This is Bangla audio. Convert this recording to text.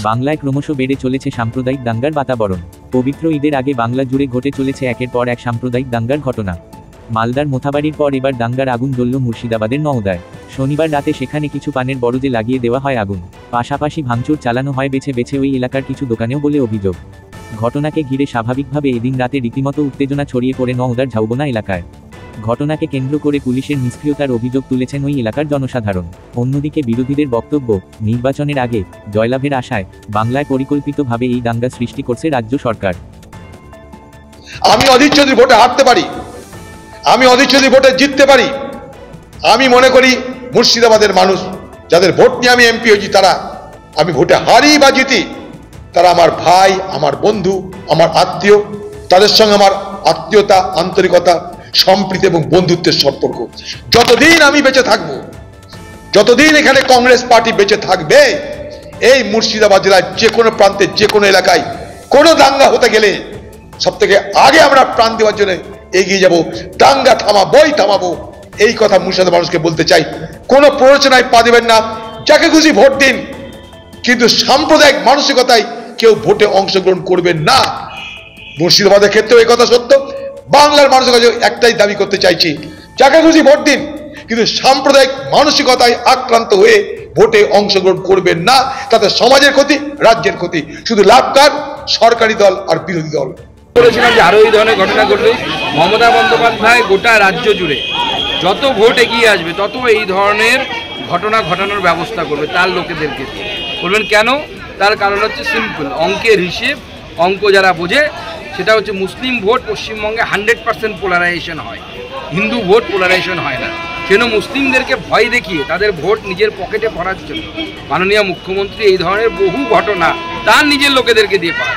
বাংলায় ক্রমশ বেড়ে চলেছে সাম্প্রদায়িক দাঙ্গার বাতাবরণ। পবিত্র ঈদের আগে বাংলা জুড়ে ঘটে চলেছে একের পর এক সাম্প্রদায়িক দাঙ্গার ঘটনা। মালদার মোথাবাড়ির পর এবার দাঙ্গার আগুন জ্বলল মুর্শিদাবাদের নওদায়। শনিবার রাতে সেখানে কিছু পানের বরজে লাগিয়ে দেওয়া হয় আগুন, পাশাপাশি ভাঙচুর চালানো হয় বেছে বেছে ওই এলাকার কিছু দোকানেও বলে অভিযোগ। ঘটনাকে ঘিরে স্বাভাবিকভাবে এদিন রাতে রীতিমতো উত্তেজনা ছড়িয়ে পড়ে নওদার ঝাউবনা এলাকায়। ঘটনাকে কেন্দ্র করে পুলিশের নিষ্ক্রিয়তার অভিযোগ তুলেছেন ওই এলাকার জনসাধারণ। অন্যদিকে বিরোধীদের বক্তব্য, নির্বাচনের আগে জয়লাভের আশায় বাংলায় পরিকল্পিতভাবে এই দাঙ্গা সৃষ্টি করছে রাজ্য সরকার। আমি অধীর চৌধুরী ভোটে হারতে পারি, আমি অধীর চৌধুরী ভোটে জিততে পারি। আমি মনে করি মুর্শিদাবাদের মানুষ যাদের ভোট নিয়ে আমি এমপি হয়েছি, তারা আমি ভোটে হারি বা জিতি, তারা আমার ভাই, আমার বন্ধু, আমার আত্মীয়। তাদের সঙ্গে আমার আত্মীয়তা, আন্তরিকতা, সম্প্রীতি এবং বন্ধুত্বের সম্পর্ক। যতদিন আমি বেঁচে থাকবো, যতদিন এখানে কংগ্রেস পার্টি বেঁচে থাকবে, এই মুর্শিদাবাদ জেলার যে কোনো প্রান্তে, যে কোনো এলাকায় কোনো দাঙ্গা হতে গেলে সব থেকে আগে আমরা প্রাণ দেওয়ার জন্য এগিয়ে যাব। দাঙ্গা থামাবো, এই কথা মুর্শিদাবাদ মানুষকে বলতে চাই। কোনো প্ররোচনায় পা দেবেন না, যাকে খুশি ভোট দিন, কিন্তু সাম্প্রদায়িক মানসিকতায় কেউ ভোটে অংশগ্রহণ করবেন না। মুর্শিদাবাদের ক্ষেত্রেও এই কথা সত্য। বাংলার মানুষের কাছে একটাই দাবি করতে চাইছি, যাকে খুশি ভোট দিন, কিন্তু সাম্প্রদায়িক মানসিকতায় আক্রান্ত হয়ে ভোটে অংশগ্রহণ করবেন না। তাতে সমাজের ক্ষতি, রাজ্যের ক্ষতি। শুধু লাভ কার? সরকারি দল আর বিরোধী দল। বলেছিলাম যে আরো এই ধরনের ঘটনা ঘটলে মমতা বন্দ্যোপাধ্যায় গোটা রাজ্য জুড়ে যত ভোট এগিয়ে আসবে তত এই ধরনের ঘটনা ঘটানোর ব্যবস্থা করবে তার লোকেদেরকে। বলবেন কেন? তার কারণ হচ্ছে সিম্পল, অঙ্কের হিসেব। অঙ্ক যারা বোঝে সেটা হচ্ছে মুসলিম ভোট পশ্চিমবঙ্গে 100% পোলারাইজেশন হয়, হিন্দু ভোট পোলারাইজেশন হয় না। সেজন্য মুসলিমদেরকে ভয় দেখিয়ে তাদের ভোট নিজের পকেটে ভরার জন্য মাননীয় মুখ্যমন্ত্রী এই ধরনের বহু ঘটনা তার নিজের লোকেদেরকে দিয়ে পায়।